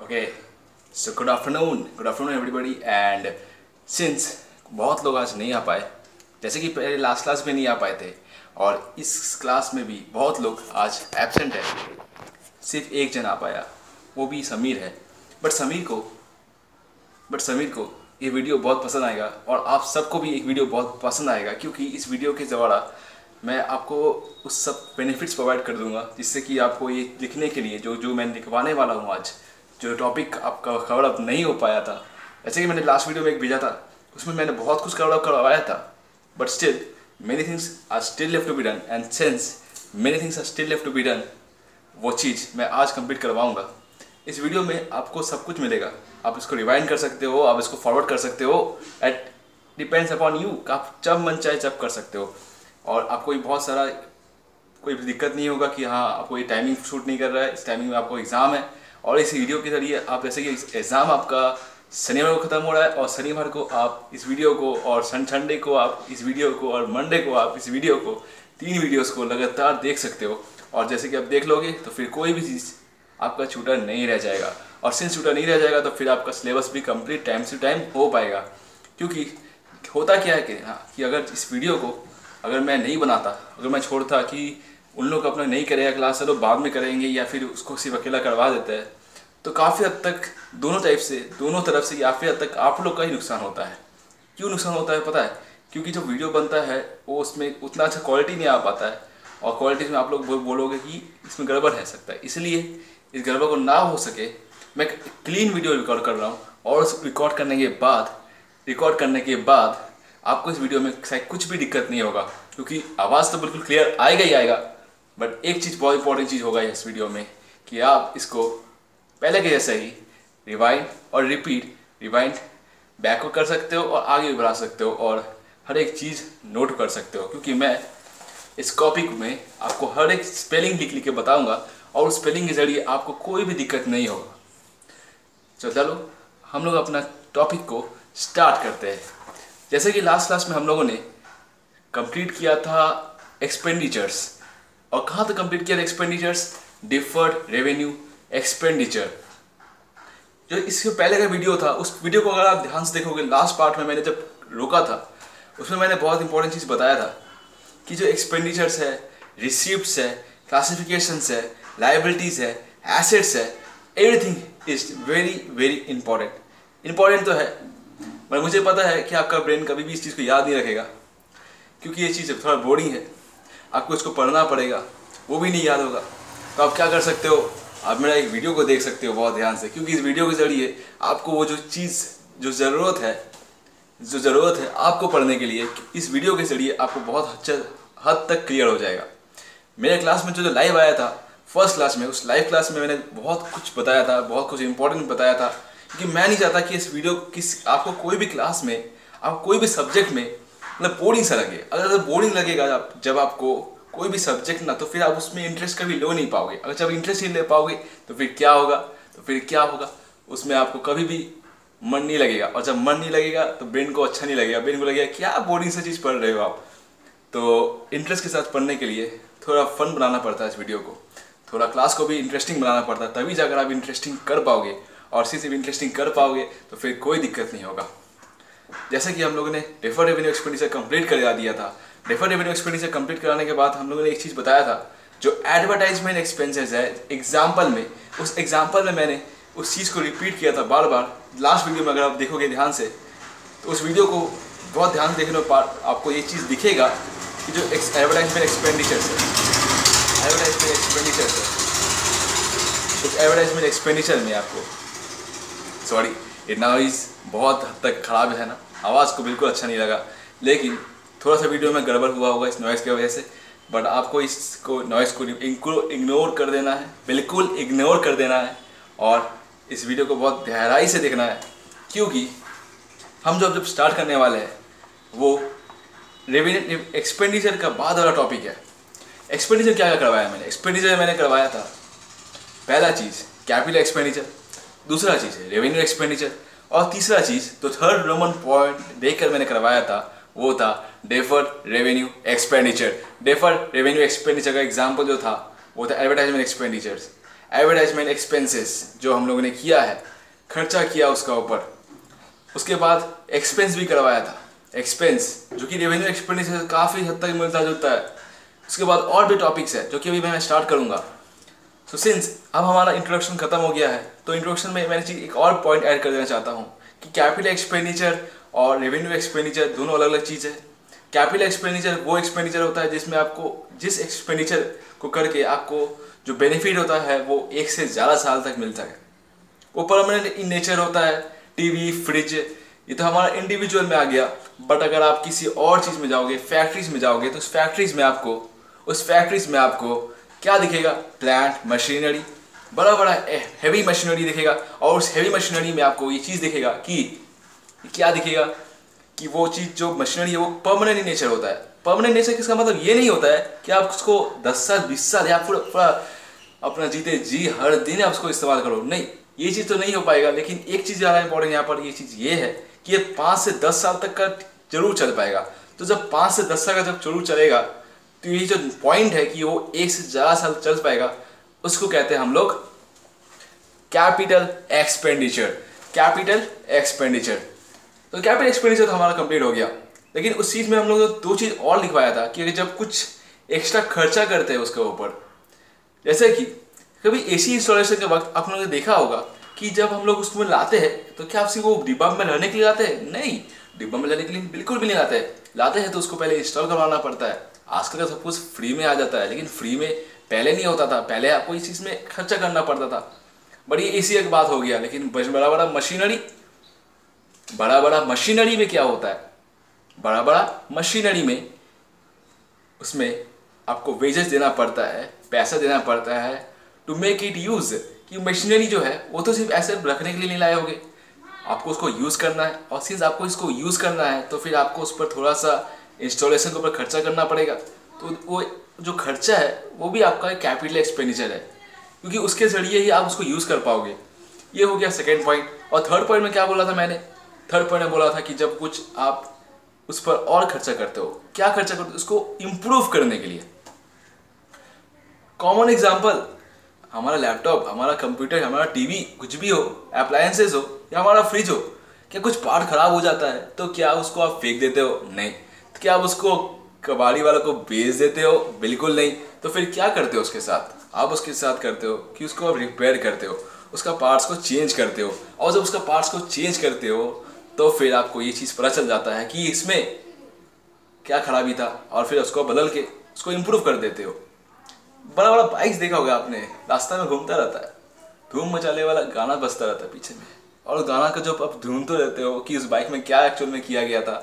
Okay so good afternoon everybody. And since बहुत लोग आज नहीं आ पाए, जैसे कि पहले लास्ट क्लास में नहीं आ पाए थे और इस क्लास में भी बहुत लोग आज एब्सेंट है, सिर्फ एक जन आ पाया, वो भी समीर है। बट समीर को ये वीडियो बहुत पसंद आएगा और आप सबको भी एक वीडियो बहुत पसंद आएगा, क्योंकि इस वीडियो के द्वारा मैं आपको उस सब बेनिफिट्स प्रोवाइड कर दूंगा जिससे कि आपको ये लिखने के लिए जो मैं लिखवाने वाला हूँ आज, जो टॉपिक आपका कवर अप नहीं हो पाया था। जैसे कि मैंने लास्ट वीडियो में एक भेजा था, उसमें मैंने बहुत कुछ कवर अप करवाया था, but still many things are still left to be done. And since many things are still left to be done, वो चीज़ मैं आज कंप्लीट करवाऊँगा। इस वीडियो में आपको सब कुछ मिलेगा, आप इसको रिवाइंड कर सकते हो, आप इसको फॉरवर्ड कर सकते हो, एट डिपेंड्स अपॉन यू। आप जब मन चाहे जब कर सकते हो और आपको ये बहुत सारा कोई दिक्कत नहीं होगा कि हाँ आपको ये टाइमिंग शूट नहीं कर रहा है, इस टाइमिंग में आपको एग्ज़ाम है। और इस वीडियो के जरिए आप जैसे कि एग्ज़ाम आपका शनिवार को ख़त्म हो रहा है और शनिवार को आप इस वीडियो को, और संडे को आप इस वीडियो को, और मंडे को आप इस वीडियो को, 3 वीडियोस को लगातार देख सकते हो। और जैसे कि आप देख लोगे तो फिर कोई भी चीज़ आपका छूटा नहीं रह जाएगा, और सिंस छूटा नहीं रह जाएगा तो फिर आपका सिलेबस भी कंप्लीट टाइम से टाइम हो पाएगा। क्योंकि होता क्या है कि अगर इस वीडियो को अगर मैं नहीं बनाता, अगर मैं छोड़ता कि उन लोग अपना नहीं करेगा क्लास, चलो बाद में करेंगे, या फिर उसको सिर्फ अकेला करवा देता है, तो काफ़ी हद तक दोनों तरफ से काफ़ी हद तक आप लोग का ही नुकसान होता है। क्यों नुकसान होता है पता है? क्योंकि जो वीडियो बनता है वो उसमें उतना अच्छा क्वालिटी नहीं आ पाता है, और क्वालिटी में आप लोग बोलोगे कि इसमें गड़बड़ है सकता है। इसलिए इस गड़बड़ को ना हो सके मैं क्लीन वीडियो रिकॉर्ड कर रहा हूँ, और उस रिकॉर्ड करने के बाद आपको इस वीडियो में कुछ भी दिक्कत नहीं होगा, क्योंकि आवाज़ तो बिल्कुल क्लियर आएगा ही आएगा। बट एक चीज़, बहुत इंपॉर्टेंट चीज़ होगा इस वीडियो में कि आप इसको पहले के जैसे ही रिवाइंड और रिवाइंड बैक को कर सकते हो और आगे भी बढ़ा सकते हो, और हर एक चीज़ नोट कर सकते हो, क्योंकि मैं इस कॉपी में आपको हर एक स्पेलिंग लिख के बताऊंगा, और उस स्पेलिंग के ज़रिए आपको कोई भी दिक्कत नहीं होगा। चलो हम लोग अपना टॉपिक को स्टार्ट करते हैं। जैसे कि लास्ट क्लास में हम लोगों ने कंप्लीट किया था एक्सपेंडिचर्स, और कहाँ तक कंप्लीट किया था एक्सपेंडिचर्स? Deferred revenue expenditure. जो इसके पहले का वीडियो था, उस वीडियो को अगर आप ध्यान से देखोगे, लास्ट पार्ट में मैंने जब रोका था उसमें मैंने बहुत इंपॉर्टेंट चीज़ बताया था कि जो एक्सपेंडिचर्स है, रिसीप्ट्स है, क्लासिफिकेशंस है, लाइबिलिटीज़ है, एसेट्स है, everything is very very important तो है, पर मुझे पता है कि आपका ब्रेन कभी भी इस चीज़ को याद नहीं रखेगा, क्योंकि ये चीज़ थोड़ा बोरिंग है, आपको इसको पढ़ना पड़ेगा, वो भी नहीं याद होगा। तो आप क्या कर सकते हो, आप मेरा एक वीडियो को देख सकते हो बहुत ध्यान से, क्योंकि इस वीडियो के ज़रिए आपको वो जो चीज़ जो ज़रूरत है आपको पढ़ने के लिए, इस वीडियो के ज़रिए आपको बहुत अच्छे हद तक क्लियर हो जाएगा। मेरे क्लास में जो लाइव आया था फर्स्ट क्लास में, उस लाइव क्लास में मैंने बहुत कुछ बताया था, बहुत कुछ इंपॉर्टेंट बताया था, क्योंकि मैं नहीं चाहता कि इस वीडियो आपको कोई भी क्लास में, आपको कोई भी सब्जेक्ट में मतलब बोरिंग सा लगे। अगर बोरिंग लगेगा जब आपको कोई भी सब्जेक्ट ना, तो फिर आप उसमें इंटरेस्ट कभी ले नहीं पाओगे। अगर जब इंटरेस्ट नहीं ले पाओगे तो फिर क्या होगा, उसमें आपको कभी भी मन नहीं लगेगा, और जब मन नहीं लगेगा तो ब्रेन को अच्छा नहीं लगेगा, ब्रेन को लगेगा क्या बोरिंग सा चीज़ पढ़ रहे हो आप। तो इंटरेस्ट के साथ पढ़ने के लिए थोड़ा फन बनाना पड़ता है इस वीडियो को, थोड़ा क्लास को भी इंटरेस्टिंग बनाना पड़ता है, तभी जाकर आप इंटरेस्टिंग कर पाओगे, और सिर्फ इंटरेस्टिंग कर पाओगे तो फिर कोई दिक्कत नहीं होगा। जैसे कि हम लोगों ने डिफर्ड रेवेन्यू एक्सपेंडिचर कंप्लीट करा दिया था। डिफर्ड रेवेन्यू एक्सपेंडिचर कंप्लीट कराने के बाद हम लोगों ने एक चीज़ बताया था, जो एडवर्टाइजमेंट एक्सपेंसेस है, एग्जाम्पल में, उस एग्जाम्पल में मैंने उस चीज़ को रिपीट किया था बार बार। लास्ट वीडियो में अगर आप देखोगे ध्यान से, तो उस वीडियो को बहुत ध्यान से देखने पर आपको ये चीज़ दिखेगा कि जो एडवर्टाइजमेंट एक्सपेंडिचर्स है, उस एडवर्टाइजमेंट एक्सपेंडिचर में आपको, सॉरी ये नॉइज़ बहुत हद तक ख़राब है ना, आवाज़ को बिल्कुल अच्छा नहीं लगा, लेकिन थोड़ा सा वीडियो में गड़बड़ हुआ होगा इस नॉइज़ की वजह से। बट आपको इसको नॉइज़ को इग्नोर कर देना है, बिल्कुल इग्नोर कर देना है, और इस वीडियो को बहुत गहराई से देखना है, क्योंकि हम जब स्टार्ट करने वाले हैं वो रेवेन्यू एक्सपेंडिचर का बाद वाला टॉपिक है। एक्सपेंडिचर क्या करवाया मैंने? एक्सपेंडिचर मैंने करवाया था, पहला चीज़ कैपिटल एक्सपेंडिचर, दूसरा चीज़ है रेवेन्यू एक्सपेंडिचर, और तीसरा चीज़ तो थर्ड रोमन पॉइंट देखकर मैंने करवाया था, वो था deferred revenue expenditure. Deferred revenue expenditure का एग्जाम्पल जो था वो था एडवर्टाइजमेंट एक्सपेंडिचर्स। एडवर्टाइजमेंट एक्सपेंसेस जो हम लोगों ने किया है, खर्चा किया उसका ऊपर। उसके बाद एक्सपेंस भी करवाया था, एक्सपेंस जो कि रेवेन्यू एक्सपेंडिचर से काफ़ी हद तक मिलता जुलता है। उसके बाद और भी टॉपिक्स है जो कि अभी मैं स्टार्ट करूँगा। तो सिंस अब हमारा इंट्रोडक्शन खत्म हो गया है, तो इंट्रोडक्शन में मैं एक और पॉइंट ऐड कर देना चाहता हूँ कि कैपिटल एक्सपेंडिचर और रेवेन्यू एक्सपेंडिचर दोनों अलग अलग चीज़ है। कैपिटल एक्सपेंडिचर वो एक्सपेंडिचर होता है जिसमें आपको जिस एक्सपेंडिचर को करके आपको जो बेनिफिट होता है वो 1 से ज़्यादा साल तक मिलता है। वो परमानेंट इन नेचर होता है। टीवी, फ्रिज, ये तो हमारा इंडिविजुअल में आ गया। बट अगर आप किसी और चीज़ में जाओगे, फैक्ट्रीज में जाओगे, तो उस फैक्ट्रीज में आपको क्या दिखेगा? प्लांट, मशीनरी, बड़ा बड़ा हैवी मशीनरी दिखेगा। और उस हैवी मशीनरी में आपको ये चीज़ दिखेगा कि क्या दिखेगा कि वो चीज़ जो मशीनरी है वो परमानेंट इन नेचर होता है। परमानेंट नेचर किसका मतलब ये नहीं होता है कि आप उसको 10 साल 20 साल या पूरा अपना जीते जी हर दिन आप उसको इस्तेमाल करो, नहीं, ये चीज़ तो नहीं हो पाएगा। लेकिन एक चीज़ ज़्यादा इंपॉर्टेंट यहाँ पर ये चीज़ ये है कि ये 5 से 10 साल तक का जरूर चल पाएगा। तो जब 5 से 10 साल का जब जरूर चलेगा, तो ये जो पॉइंट है कि वो 1 से ज़्यादा साल चल पाएगा, उसको कहते हैं हम लोग कैपिटल एक्सपेंडिचर। कैपिटल एक्सपेंडिचर, तो कैपिटल एक्सपेंडिचर तो हमारा कंप्लीट हो गया। लेकिन उस चीज़ में हम लोग 2 चीज़ और लिखवाया था कि जब कुछ एक्स्ट्रा खर्चा करते हैं उसके ऊपर, जैसे कि कभी एसी इंस्टॉलेशन के वक्त आप लोगों ने देखा होगा कि जब हम लोग उसमें लाते हैं तो क्या आपसे वो डिब्बा में रहने के लिए लाते हैं? नहीं, डिब्बा में रहने के लिए बिल्कुल भी नहीं लाते हैं। लाते हैं तो उसको पहले इंस्टॉल करवाना पड़ता है। आजकल का सब कुछ फ्री में आ जाता है, लेकिन फ्री में पहले नहीं होता था। पहले आपको इस चीज़ में खर्चा करना पड़ता था। बड़ी एसी एक बात हो गया, लेकिन बड़ा बड़ा मशीनरी में क्या होता है? बड़ा बड़ा मशीनरी में उसमें आपको वेजेस देना पड़ता है, पैसा देना पड़ता है टू मेक इट यूज़। कि मशीनरी जो है वो तो सिर्फ ऐसे रखने के लिए नहीं लाए होगे, आपको उसको यूज़ करना है। और सिंस आपको इसको यूज़ करना है तो फिर आपको उस पर थोड़ा सा इंस्टॉलेशन के ऊपर खर्चा करना पड़ेगा। तो वो जो खर्चा है वो भी आपका कैपिटल एक्सपेंडिचर है, क्योंकि उसके ज़रिए ही आप उसको यूज़ कर पाओगे। ये हो गया सेकेंड पॉइंट। और थर्ड पॉइंट में क्या बोला था मैंने? थर्ड पॉइंट में बोला था कि जब कुछ आप उस पर और खर्चा करते हो, क्या खर्चा करते हो? उसको इम्प्रूव करने के लिए। कॉमन एग्जाम्पल, हमारा लैपटॉप, हमारा कंप्यूटर, हमारा टीवी, कुछ भी हो, अप्लायंसेस हो या हमारा फ्रिज हो, क्या कुछ पार्ट खराब हो जाता है तो क्या उसको आप फेंक देते हो? नहीं। तो क्या आप उसको कबाड़ी वालों को बेच देते हो? बिल्कुल नहीं। तो फिर क्या करते हो उसके साथ? आप उसके साथ करते हो कि उसको आप रिपेयर करते हो, उसका पार्ट्स को चेंज करते हो। और जब उसका पार्ट्स को चेंज करते हो तो फिर आपको ये चीज़ पता चल जाता है कि इसमें क्या खराबी था, और फिर उसको बदल के उसको इम्प्रूव कर देते हो। बड़ा बड़ा बाइक्स देखा होगा आपने, रास्ता में घूमता रहता है, धूम मचाने वाला गाना बजता रहता है पीछे में, और उस गाना का जब आप ढूंढते रहते हो कि उस बाइक में क्या एक्चुअल में किया गया था,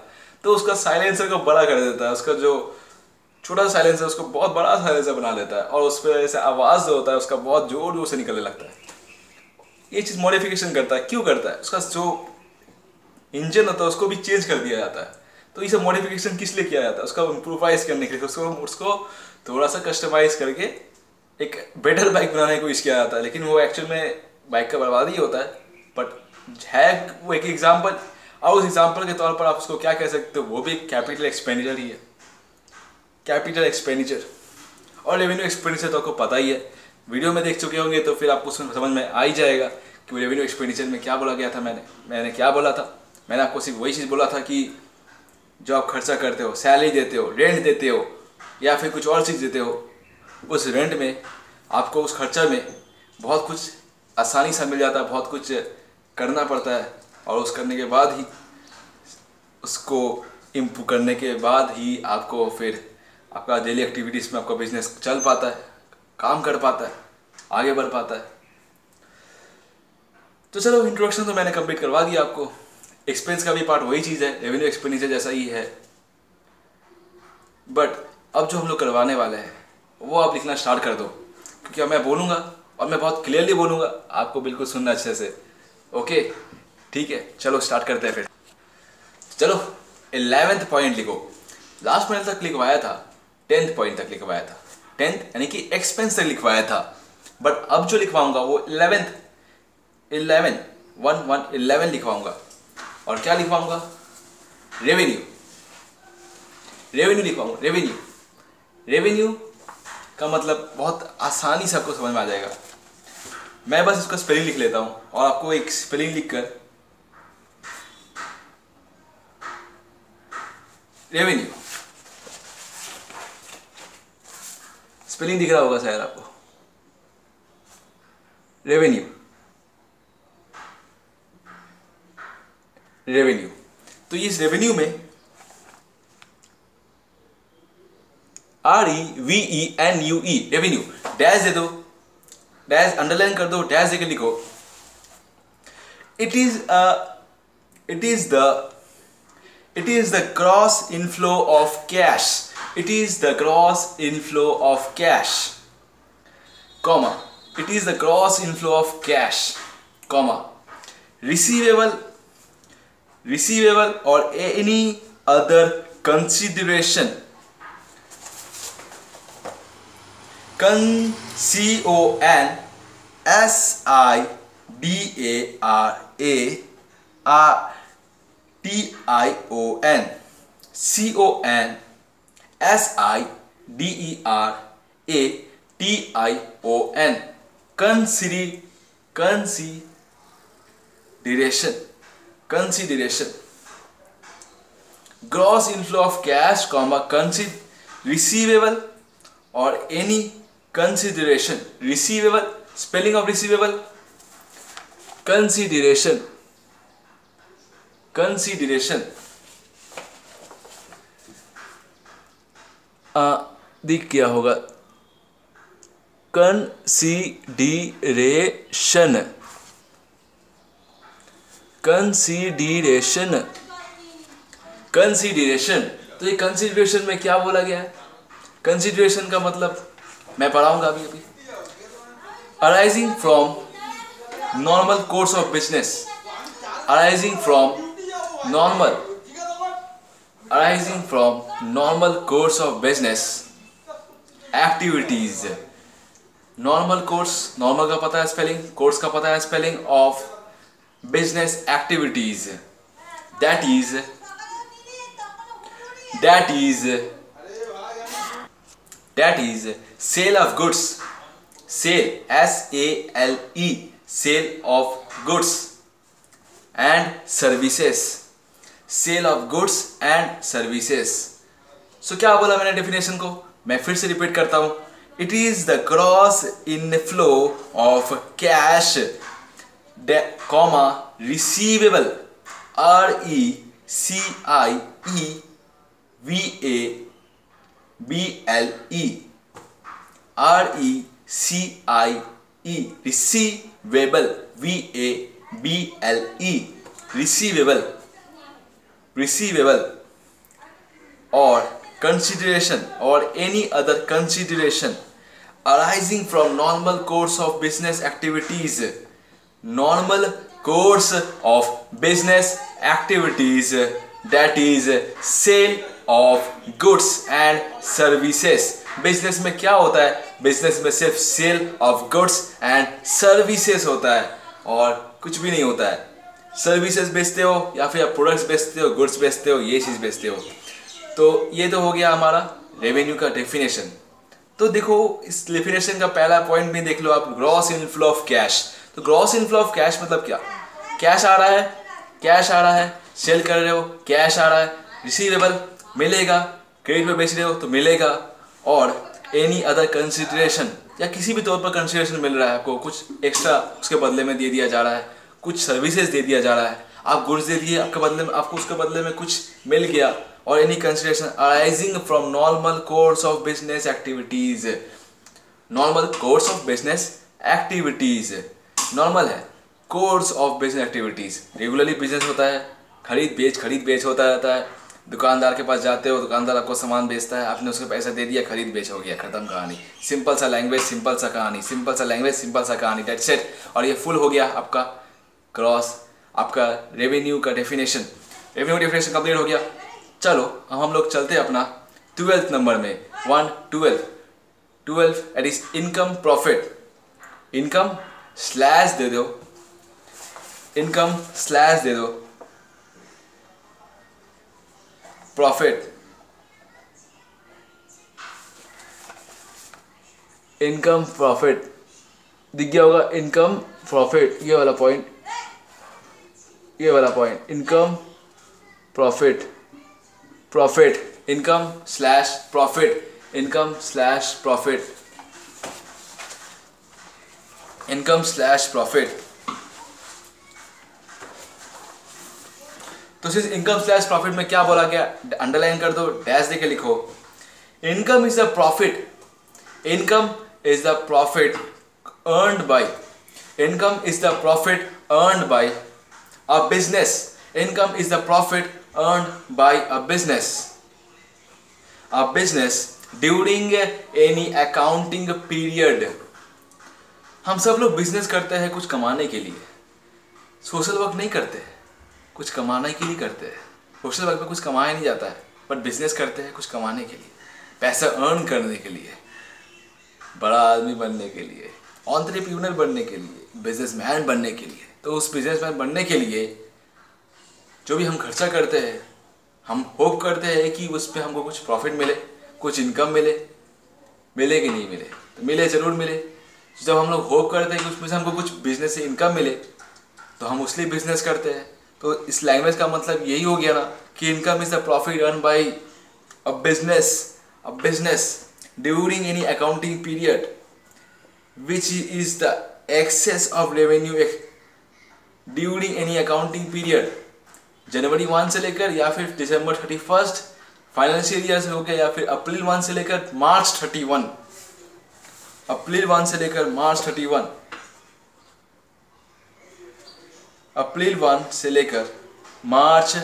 तो उसका साइलेंसर को बड़ा कर देता है। उसका जो छोटा सा साइलेंसर उसको बहुत बड़ा साइलेंसर बना देता है, और उस पर ऐसे आवाज़ जो होता है उसका बहुत जोर जोर से निकलने लगता है। ये चीज़ मॉडिफिकेशन करता है। क्यों करता है? उसका जो इंजन होता है उसको भी चेंज कर दिया जाता है। तो ये सब मॉडिफिकेशन किस लिए किया जाता है? उसका इम्प्रूवाइज करने के लिए, उसको थोड़ा सा कस्टमाइज करके एक बेटर बाइक बनाने की कोशिश किया जाता है। लेकिन वो एक्चुअल में बाइक का बर्बादी होता है। बट है वो एक एग्जाम्पल, और उस एग्जाम्पल के तौर पर आप उसको क्या कह सकते हो? वो भी कैपिटल एक्सपेंडिचर ही है। कैपिटल एक्सपेंडिचर और रेवेन्यू एक्सपेंडिचर तो आपको पता ही है, वीडियो में देख चुके होंगे तो फिर आपको समझ में आ ही जाएगा कि रेवेन्यू एक्सपेंडिचर में क्या बोला गया था। मैंने क्या बोला था? मैंने आपको सिर्फ वही चीज़ बोला था कि जो आप खर्चा करते हो, सैलरी देते हो, रेंट देते हो, या फिर कुछ और चीज़ देते हो, उस रेंट में आपको उस खर्चा में बहुत कुछ आसानी से मिल जाता है, बहुत कुछ करना पड़ता है, और उस करने के बाद ही उसको इम्प्रूव करने के बाद ही आपको फिर आपका डेली एक्टिविटीज़ में आपका बिजनेस चल पाता है, काम कर पाता है, आगे बढ़ पाता है। तो चलो, इंट्रोडक्शन तो मैंने कंप्लीट करवा दिया आपको। एक्सपेंस का भी पार्ट वही चीज़ है, रेवेन्यू एक्सपेंडिचर जैसा ही है। बट अब जो हम लोग करवाने वाले हैं वो आप लिखना स्टार्ट कर दो, क्योंकि अब मैं बोलूँगा और मैं बहुत क्लियरली बोलूँगा, आपको बिल्कुल सुनना अच्छे से। ओके, ठीक है, चलो स्टार्ट करते हैं फिर। चलो 11th पॉइंट लिखो। लास्ट पॉइंट तक लिखवाया था, 10th पॉइंट तक लिखवाया था, 10th यानी कि एक्सपेंस तक लिखवाया था। बट अब जो लिखवाऊंगा वो 11 लिखवाऊंगा। और क्या लिखवाऊंगा? रेवेन्यू लिखवाऊंगा। रेवेन्यू का मतलब बहुत आसानी से आपको समझ में आ जाएगा। मैं बस इसका स्पेलिंग लिख लेता हूं और आपको एक स्पेलिंग लिखकर रेवेन्यू, स्पेलिंग दिख रहा होगा शायद आपको, रेवेन्यू, रेवेन्यू। तो इस रेवेन्यू में REVENUE रेवेन्यू, डैश दे दो, डैश अंडरलाइन कर दो, डैश देके लिखो, it is the gross inflow of cash, it is the gross inflow of cash, comma, it is the gross inflow of cash, comma, receivable or any other consideration, consideration, gross inflow of cash, comma, receivable or any consideration, receivable, spelling of receivable, consideration, दिख क्या होगा, consideration, तो ये consideration में क्या बोला गया है? कंसीडरेशन का मतलब मैं पढ़ाऊंगा अभी अभी, arising from normal course of business, arising from normal course of business activities, normal course, normal का पता है स्पेलिंग, कोर्स का पता है spelling, of business activities, that is sale of goods, sale, SALE, sale of goods and services, sale of goods and services। so क्या बोला मैंने definition को, मैं फिर से रिपीट करता हूं, it is the gross inflow of cash, comma, receivable, receivable or consideration or any other consideration arising from normal course of business activities, normal course of business activities, that is sale of goods and services। Business में क्या होता है? Business में सिर्फ sale of goods and services होता है और कुछ भी नहीं होता है। सर्विसेज बेचते हो या फिर आप प्रोडक्ट्स बेचते हो, गुड्स बेचते हो, ये चीज़ बेचते हो। तो ये तो हो गया हमारा रेवेन्यू का डेफिनेशन। तो देखो इस डेफिनेशन का पहला पॉइंट भी देख लो आप, ग्रॉस इनफ्लो ऑफ कैश। तो ग्रॉस इनफ्लो ऑफ कैश मतलब क्या? कैश आ रहा है, सेल कर रहे हो, कैश आ रहा है, रिसीवेबल मिलेगा, क्रेडिट पे बेच रहे हो तो मिलेगा, और एनी अदर कंसिडरेशन या किसी भी तौर पर कंसिडरेशन मिल रहा है आपको, कुछ एक्स्ट्रा उसके बदले में दे दिया जा रहा है, कुछ सर्विसेज दे दिया जा रहा है, आप गुड्स दे दिए, आपके बदले में आपको उसके बदले में कुछ मिल गया, और any consideration arising from normal course of business activities. Normal course of business activities, normal है, course of business activities, regularly business होता है, खरीद बेच होता रहता है। दुकानदार के पास जाते हो, दुकानदार आपको सामान बेचता है, आपने उसको पैसा दे दिया, खरीद बेच हो गया, खत्म कहानी। सिंपल सा लैंग्वेज, सिंपल सा कहानी, सिंपल सा लैंग्वेज, सिंपल सा कहानी, दैट्स इट। और ये फुल हो गया आपका क्रॉस, आपका रेवेन्यू का डेफिनेशन। रेवेन्यू डेफिनेशन कंप्लीट हो गया। चलो अब हम लोग चलते हैं अपना 12th नंबर में, 12 eight is income profit. Income slash दे दो, इनकम स्लैश दे दो, प्रॉफिट, इनकम प्रॉफिट, दिख गया होगा इनकम प्रॉफिट, ये वाला पॉइंट, ये वाला point, income profit, profit, income slash profit, income slash profit, income slash profit. तो सिर्फ इनकम स्लैश प्रॉफिट में क्या बोला गया, अंडरलाइन कर दो, डैश देके लिखो, income is the profit, income is the profit earned bye, income is the profit earned bye a business, income is the profit earned bye a business during any accounting period. हम सब लोग business करते हैं कुछ कमाने के लिए, social work नहीं करते, कुछ कमाने के लिए करते हैं। सोशल वर्क में कुछ कमाया नहीं जाता है, बट बिजनेस करते हैं कुछ कमाने के लिए, पैसा अर्न करने के लिए, बड़ा आदमी बनने के लिए, एंटरप्रेन्योर बनने के लिए, बिजनेसमैन बनने के लिए। तो उस बिजनेसमैन बनने के लिए जो भी हम खर्चा करते हैं, हम होप करते हैं कि उस पर हमको कुछ प्रॉफिट मिले, कुछ इनकम मिले, मिले कि नहीं मिले, तो मिले, ज़रूर मिले। जब हम लोग होप करते हैं कि उसमें से हमको कुछ बिजनेस से इनकम मिले, तो हम उसलिए बिजनेस करते हैं। तो इस लैंग्वेज का मतलब यही हो गया ना कि income is the profit earn by a business during any accounting period which is the excess of revenue during any accounting period, जनवरी 1 से लेकर या फिर दिसंबर 31 फाइनेंशियल ईयर से हो गया, या फिर अप्रैल 1 से लेकर मार्च 31, अप्रैल 1 से लेकर मार्च 31, अप्रैल 1 से लेकर मार्च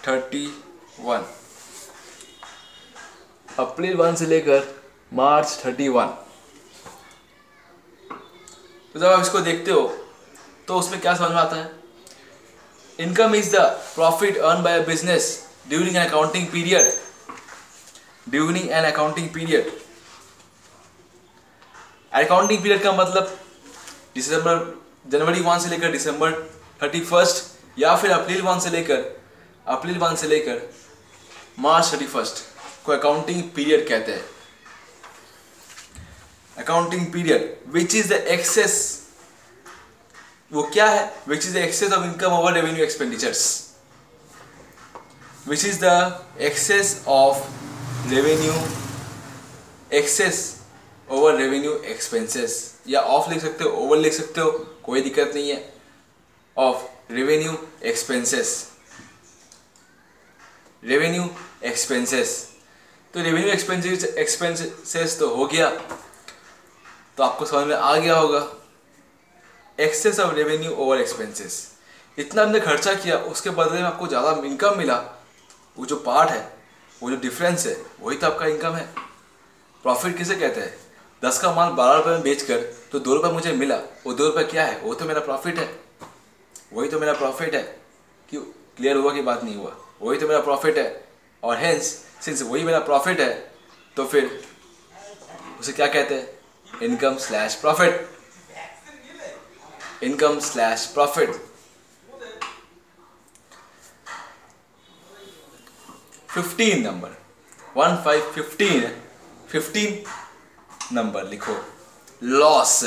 31, अप्रैल 1 से लेकर मार्च 31। तो जब आप इसको देखते हो तो उसमें क्या समझ में आता है, income is the profit earn by a business during an accounting period, during an accounting period. Accounting period का मतलब जनवरी 1 से लेकर दिसंबर 31 या फिर अप्रैल 1 से लेकर मार्च 31 को अकाउंटिंग पीरियड कहते हैं। Accounting period which is the excess, वो क्या है, which is the excess of income over revenue expenditures, which is the excess of revenue, excess over revenue expenses, या ऑफ लिख सकते हो, ओवर लिख सकते हो, कोई दिक्कत नहीं है, of revenue expenses, revenue expenses. तो रेवेन्यू एक्सपेंसेस तो हो गया, तो आपको समझ में आ गया होगा excess of revenue over expenses. इतना हमने खर्चा किया, उसके बदले में आपको ज़्यादा इनकम मिला, वो जो पार्ट है, वो जो डिफरेंस है, वही तो आपका इनकम है। प्रॉफिट किसे कहते हैं, 10 का माल 12 रुपये में बेचकर तो 2 रुपये मुझे मिला, वो 2 रुपये क्या है, वो तो मेरा प्रॉफिट है, वही तो मेरा प्रॉफिट है। क्यों, क्लियर हुआ कि बात नहीं हुआ, वही तो मेरा प्रॉफिट है। और हेंस सिंस वही मेरा प्रॉफिट है, तो फिर उसे क्या कहते हैं, income slash profit, income slash profit. 15 number 15 number लिखो, लॉस।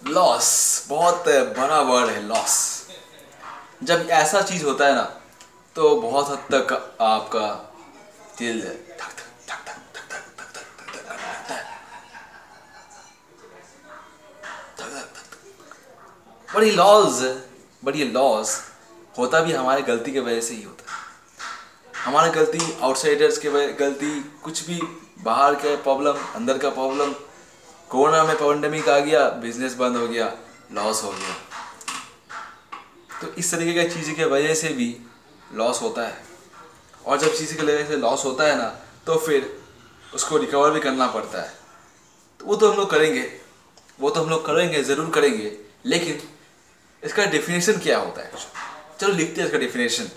लॉस बहुत बड़ा वर्ड है, लॉस। जब ऐसा चीज होता है ना, तो बहुत हद तक आपका दिल धक धक धक धक धक धक धक धक धक करता है, धक धक धक। बट ये लॉस होता भी हमारे गलती की वजह से ही होता है। हमारी गलती, आउटसाइडर्स के गलती, कुछ भी बाहर के प्रॉब्लम, अंदर का प्रॉब्लम, कोरोना में पैंडेमिक आ गया, बिजनेस बंद हो गया, लॉस हो गया। तो इस तरीके की चीज़ की वजह से भी लॉस होता है। और जब चीज़ की वजह से लॉस होता है ना, तो फिर उसको रिकवर भी करना पड़ता है। तो वो तो हम लोग करेंगे, ज़रूर करेंगे। लेकिन इसका डेफिनेशन क्या होता है, चलो लिखते हैं इसका डेफिनेशन,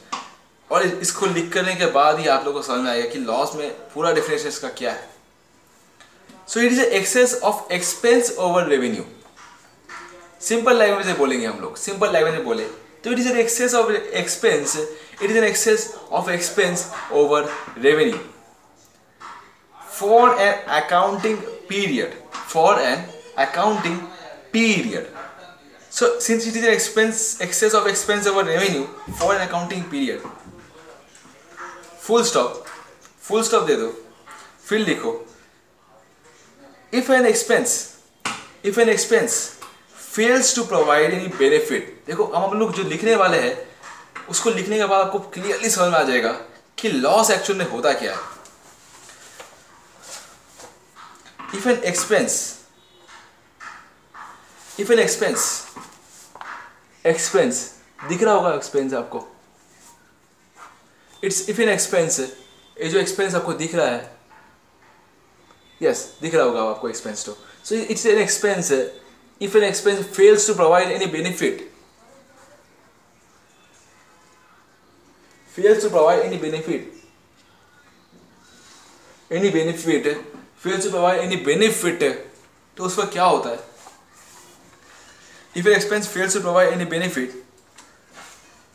और इसको लिख करने के बाद ही आप लोगों को समझ में आएगा कि लॉस में पूरा डेफिनेशन इसका क्या है। So it is excess of expense over revenue. Simple language में बोलेंगे हम लोग, सिंपल लैंग्वेज में बोले तो it is an excess of expense, it is an excess of expense over revenue for an accounting period, for an accounting period. So since it is an excess of expense over revenue for an accounting period, full stop दे दो, फिर लिखो if an expense fails to provide any benefit. देखो अब हम लोग जो लिखने वाले हैं उसको लिखने के बाद आपको क्लियरली समझ में आ जाएगा कि लॉस एक्चुअल में होता क्या है. if an expense दिख रहा होगा एक्सपेंस आपको. if an expense, ये जो एक्सपेंस आपको दिख रहा है, यस दिख रहा होगा आपको एक्सपेंस. तो so it's an expense. if an expense fails to provide any benefit, fails to provide any benefit, तो उसका क्या होता है? if an expense fails to provide any benefit,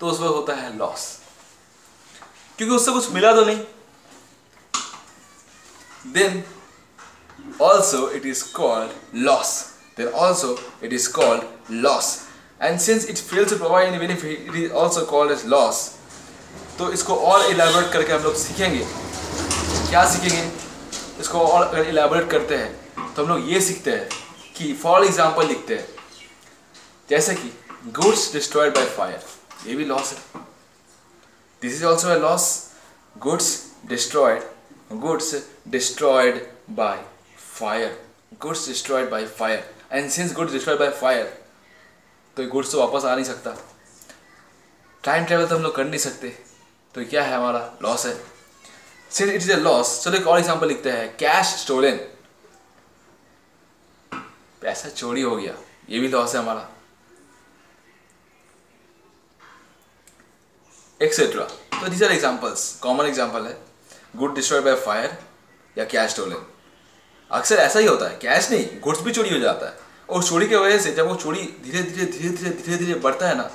तो उसका होता है लॉस, क्योंकि उससे कुछ मिला तो नहीं. then also it is called loss. And since it fails to provide any benefit, it is also called as loss. तो इसको और इलैबोरेट करके हम लोग सीखेंगे. क्या सीखेंगे? इसको और अगर इलैबोरेट करते हैं तो हम लोग ये सीखते हैं कि फॉर एग्जाम्पल लिखते हैं, जैसे कि गुड्स डिस्ट्रॉयड बाय फायर, ये भी लॉस है. This is also a loss. Goods destroyed by fire. And since goods destroyed by fire, तो गुड्स तो वापस आ नहीं सकता. टाइम ट्रेवल तो हम लोग कर नहीं सकते, तो क्या है हमारा लॉस है. Since it is a loss, चलो एक और एग्जांपल लिखते हैं. कैश स्टोलन, पैसा चोरी हो गया, ये भी लॉस है हमारा, एक्सेट्रा. तो these are examples. Common example है गुड डिस्ट्रॉयड बाय फायर या कैश स्टोलन. अक्सर ऐसा ही होता है, कैश नहीं गुड्स भी चोरी हो जाता है. और चोरी की वजह से जब वो चोरी धीरे धीरे बढ़ता है ना,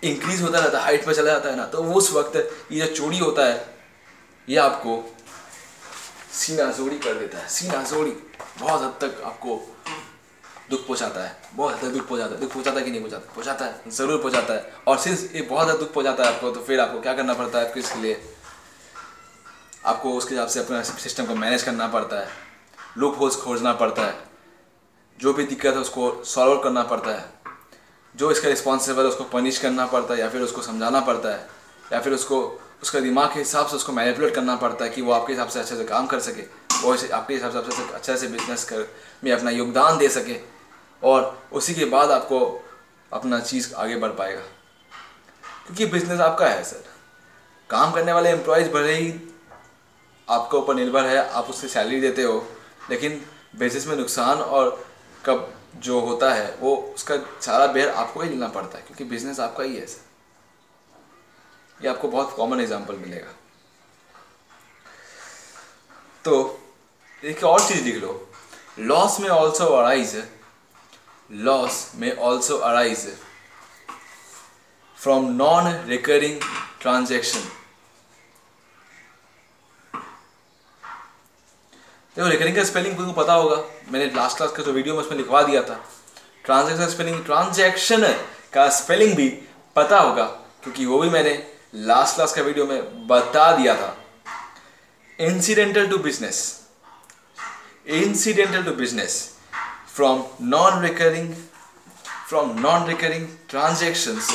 इंक्रीज होता रहता है, हाइट पे चला जाता है ना, तो उस वक्त ये जो चोरी होता है ये आपको सीनाजोरी कर देता है. सीनाजोरी बहुत हद तक आपको दुख पहुंचाता है. बहुत हद तक दुख पहुंचाता है. दुख पहुंचाता है कि नहीं पहुंचाता? पहुंचाता है, ज़रूर पहुंचाता है. और सिंस ये बहुत ज़्यादा दुख पहुंचाता है आपको, तो फिर आपको क्या करना पड़ता है? आपको इसके लिए आपको उसके हिसाब से अपना सिस्टम को मैनेज करना पड़ता है. लूप होल्स खोजना पड़ता है. जो भी दिक्कत है उसको सॉल्व करना पड़ता है. जो इसका रिस्पॉन्सिबल है उसको पनिश करना पड़ता है, या फिर उसको समझाना पड़ता है, या फिर उसको उसका दिमाग के हिसाब से उसको मैनिपुलेट करना पड़ता है कि वो आपके हिसाब से अच्छे से काम कर सके, वो आपके हिसाब से अच्छे से बिजनेस में अपना योगदान दे सके, और उसी के बाद आपको अपना चीज़ आगे बढ़ पाएगा. क्योंकि बिजनेस आपका है सर. काम करने वाले एम्प्लॉयज़ भले ही आपके ऊपर निर्भर है, आप उससे सैलरी देते हो, लेकिन बिजनेस में नुकसान और कब जो होता है वो उसका सारा बेयर आपको ही लेना पड़ता है, क्योंकि बिजनेस आपका ही है सर. ये आपको बहुत कॉमन एग्जांपल मिलेगा. तो एक और चीज़ लिख लो. लॉस में also arise from non recurring transaction. देखो रिकरिंग का स्पेलिंग तुमको पता होगा, मैंने लास्ट क्लास का जो वीडियो में उसमें लिखवा दिया था. ट्रांजैक्शन का स्पेलिंग भी पता होगा, क्योंकि वो भी मैंने लास्ट क्लास का वीडियो में बता दिया था. इncidental to business from non-recurring transactions.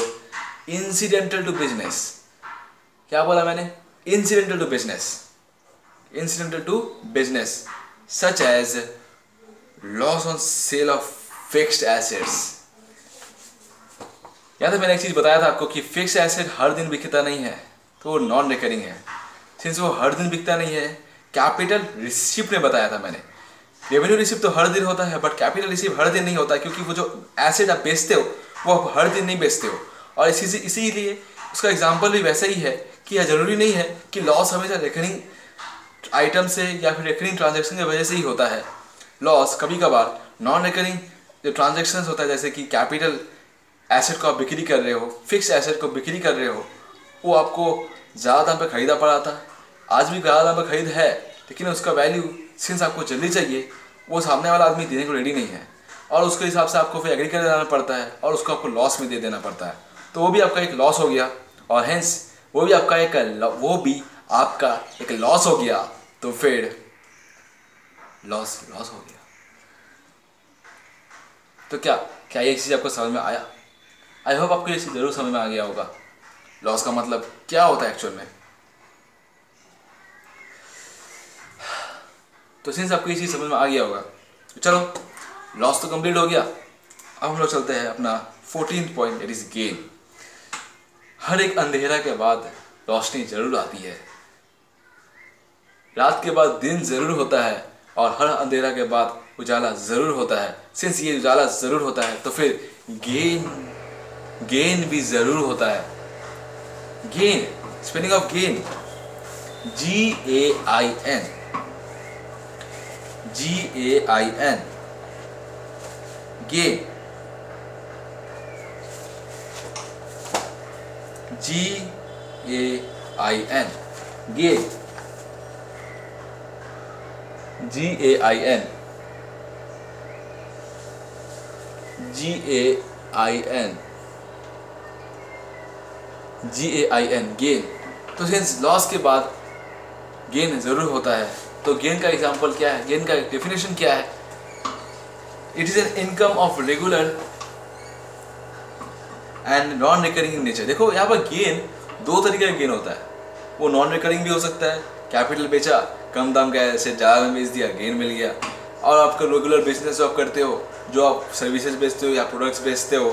incidental to business, क्या बोला मैंने? incidental to business such as loss on sale of fixed assets. या तो मैंने एक चीज़ बताया था आपको कि फिक्स एसेट हर दिन बिकता नहीं है, तो वो नॉन रिकरिंग है. सिंस वो हर दिन बिकता नहीं है, कैपिटल रिसिप्ट में बताया था मैंने. रेवेन्यू रिसिप्ट तो हर दिन होता है, बट कैपिटल रिसिप्ट हर दिन नहीं होता, क्योंकि वो जो एसेट आप बेचते हो वो आप हर दिन नहीं बेचते हो. और इसीलिए उसका एग्जाम्पल भी वैसा ही है कि यह ज़रूरी नहीं है कि लॉस हमेशा रिकरिंग आइटम से या फिर रिकरिंग ट्रांजेक्शन की वजह से ही होता है. लॉस कभी कभार नॉन रिकरिंग जो ट्रांजेक्शन होता है, जैसे कि कैपिटल एसेट को आप बिक्री कर रहे हो, फिक्स एसेट को बिक्री कर रहे हो, वो आपको ज़्यादा दाम पे खरीदा पड़ा था, आज भी ज़्यादा दाम पे खरीद है, लेकिन उसका वैल्यू सिंस आपको जल्दी चाहिए, वो सामने वाला आदमी देने को रेडी नहीं है. और उसके हिसाब से आपको फिर एग्री कर देना पड़ता है और उसको आपको लॉस में दे देना पड़ता है, तो वो भी आपका एक लॉस हो गया और हेंस वो भी आपका एक लॉस हो गया। तो फिर लॉस हो गया। तो क्या ये चीज़ आपको समझ में आया? आई होप आपको ये चीज़ जरूर समझ में आ गया होगा लॉस का मतलब क्या होता है एक्चुअल में। तो सिंस आपको ये चीज़ समझ में आ गया होगा तो चलो लॉस तो कंप्लीट हो गया। अब हम लोग चलते हैं अपना 14th point, that is gain. हर एक अंधेरा के बाद रोशनी जरूर आती है, रात के बाद दिन जरूर होता है और हर अंधेरा के बाद उजाला जरूर होता है। सिंस ये उजाला जरूर होता है तो फिर गेन भी जरूर होता है। Gain, spelling of gain GAIN, GAIN, gain, GAIN, gain, GAIN, gain. तो सिंस लॉस के बाद गेन जरूर होता है, तो गेन का एग्जांपल क्या है, गेन का डेफिनेशन क्या है? It is an income of regular and non recurring in nature. देखो यहाँ पर गेन दो तरीके का गेन होता है, वो नॉन रिकरिंग भी हो सकता है, कैपिटल बेचा, कम दाम का ऐसे ज़्यादा में बेच दिया, गेन मिल गया। और आपका रेगुलर बिजनेस जो आप करते हो, जो आप सर्विसेज बेचते हो या प्रोडक्ट्स बेचते हो,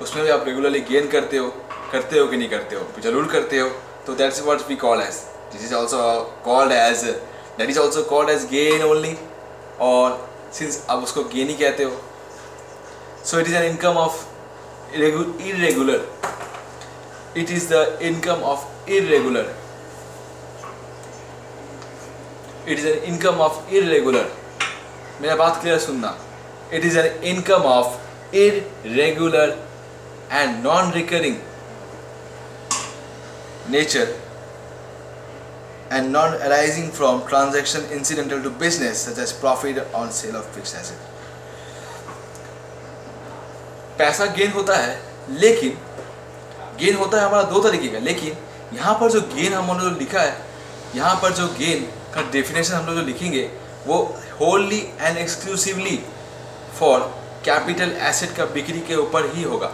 उसमें भी आप रेगुलरली गेन करते हो कि नहीं करते हो? जरूर करते हो। तो that's what we call as, this is also called as, that is also called as gain only. और सिंस आप उसको गेन ही कहते हो, so it is an income of irregular, it is the income of irregular, it is an income of irregular, मेरा बात clear सुनना, it is an income of irregular and non-recurring nature and non arising from transaction incidental to business such as profit on sale of fixed asset। पैसा gain होता है, लेकिन gain होता है हमारा दो तरीके का। लेकिन यहाँ पर जो गेन हमने जो लिखा है, यहाँ पर जो गेन का डेफिनेशन हम लोग जो लिखेंगे वो Holi and exclusively for capital asset का बिक्री के ऊपर ही होगा।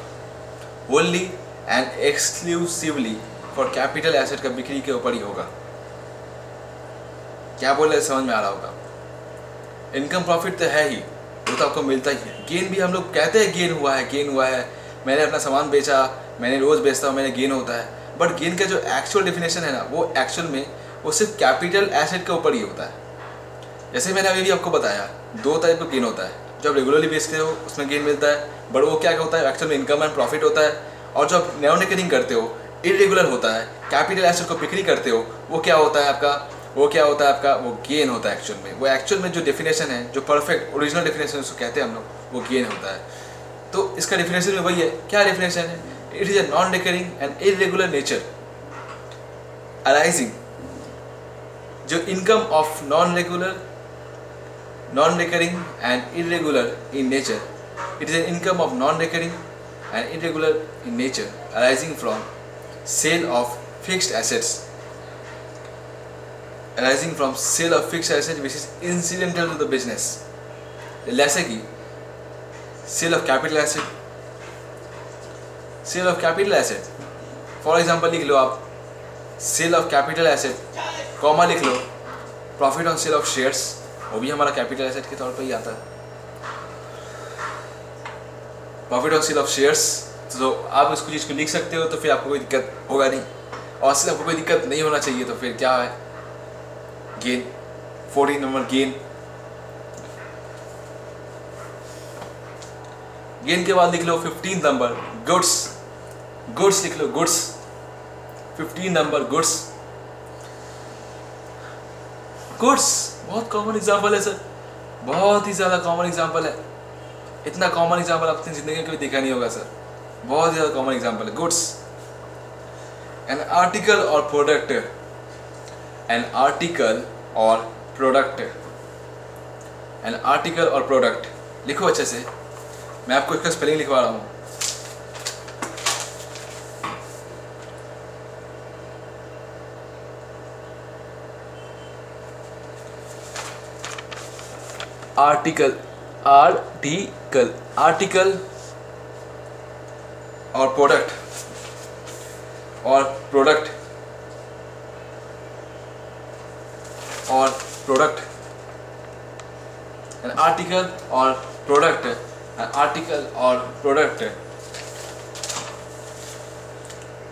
Holi and exclusively for capital asset का बिक्री के ऊपर ही होगा। क्या बोले समझ में आ रहा होगा? इनकम प्रॉफिट तो है ही, वो तो आपको मिलता ही है। गेन भी हम लोग कहते हैं गेन हुआ है, मैंने अपना सामान बेचा, मैंने रोज़ बेचता हूँ, मैंने गेन होता है। बट गेन का जो एक्चुअल डेफिनेशन है ना, वो एक्चुअल में वो सिर्फ कैपिटल एसेट के ऊपर ही होता है। जैसे मैंने अभी भी आपको बताया, दो टाइप का गेन होता है। जो आप रेगुलरली बेचते हो उसमें गेन मिलता है, बट वो क्या होता है, एक्चुअल में इनकम एंड प्रॉफिट होता है। और जो आप नॉन रिकरिंग करते हो, इरेगुलर होता है, कैपिटल एसेट को बिक्री करते हो, वो क्या होता है आपका, वो गेन होता है एक्चुअल में। वो एक्चुअल में जो डेफिनेशन है, जो परफेक्ट ओरिजिनल डेफिनेशन उसको कहते हैं हम लोग, वो गेन होता है। तो इसका डेफिनेशन में वही है। क्या डेफिनेशन है? It is a non recurring and irregular nature arising, जो income of non recurring and irregular in nature, it is an income of non recurring and irregular in nature arising from sale of fixed assets, arising from sale of fixed asset which is incidental to the business। जैसे कि sale of capital asset, for example लिख लो आप sale of capital asset, comma लिख लो profit on sale of shares, वो भी हमारा capital asset के तौर पर ही आता है। Profit on sale of shares, तो आप इसको चीज़ को लिख सकते हो, तो फिर आपको कोई दिक्कत होगा नहीं। और सिर्फ आपको कोई दिक्कत नहीं होना चाहिए, तो फिर क्या है, गेन। 14 नंबर गेन के बाद लिख लो 15 नंबर गुड्स लिख लो, गुड्स 15 नंबर गुड्स बहुत कॉमन एग्जांपल है सर, बहुत ही ज़्यादा कॉमन एग्जांपल है। इतना कॉमन एग्जांपल आपने जिंदगी में कभी देखा नहीं होगा सर, बहुत ही ज़्यादा कॉमन एग्जांपल है। गुड्स, एन आर्टिकल और प्रोडक्ट, एन आर्टिकल और प्रोडक्ट लिखो अच्छे से, मैं आपको इसका स्पेलिंग लिखवा रहा हूँ। आर्टिकल, आर्टिकल, आर्टिकल और प्रोडक्ट, और प्रोडक्ट, और प्रोडक्ट, एन आर्टिकल और प्रोडक्ट, एन आर्टिकल और प्रोडक्ट,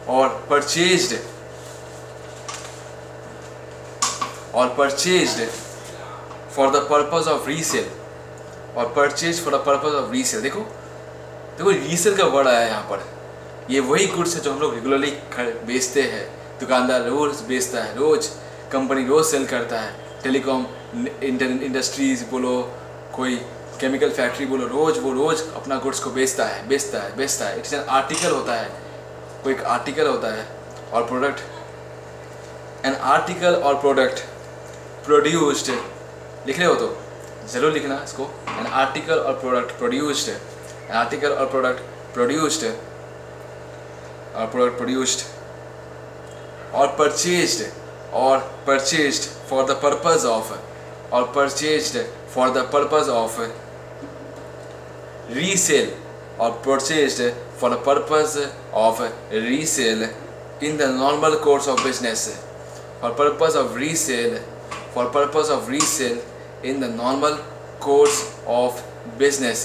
और परचेज्ड, और purchased for the purpose of resale, और purchase for the purpose of resale. देखो देखो रीसेल का वर्ड आया यहाँ पर। ये वही गुड्स है जो हम लोग रेगुलरली बेचते हैं, दुकानदार रोज बेचता है, रोज कंपनी रोज सेल करता है, टेलीकॉम इंडस्ट्रीज बोलो, कोई केमिकल फैक्ट्री बोलो, रोज वो रोज अपना गुड्स को बेचता है, बेचता है, बेचता है। इट्स एन आर्टिकल होता है, कोई एक आर्टिकल होता है। और प्रोडक्ट, एन आर्टिकल और प्रोडक्ट प्रोड्यूस्ड, लिख रहे हो तो ज़रूर लिखना इसको। एन आर्टिकल और प्रोडक्ट प्रोड्यूस्ड, एन आर्टिकल और प्रोडक्ट प्रोड्यूस्ड, और प्रोडक्ट प्रोड्यूस्ड, और परचेज्ड, और purchased for the purpose of, और purchased for the purpose of resale, और purchased for the purpose of resale in the normal course of business, for purpose of resale, for purpose of resale in the normal course of business,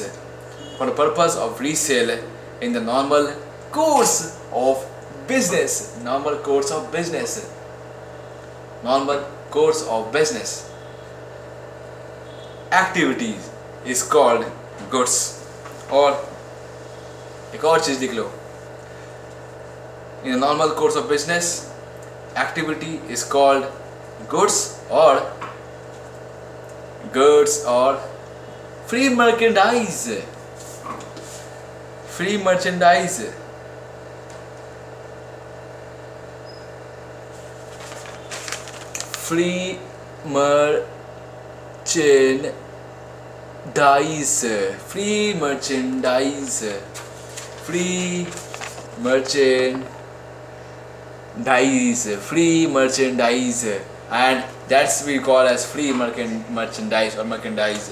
for the purpose of resale in the normal course of business, normal course of business, normal course of business. Activities is called goods। और एक और चीज लिख लो, in a normal course of business activity is called goods, और goods और free merchandise, free merchandise, free merchandise, free merchandise, free merchandise, free merchandise, and that's we call as free merchandise और merchandise।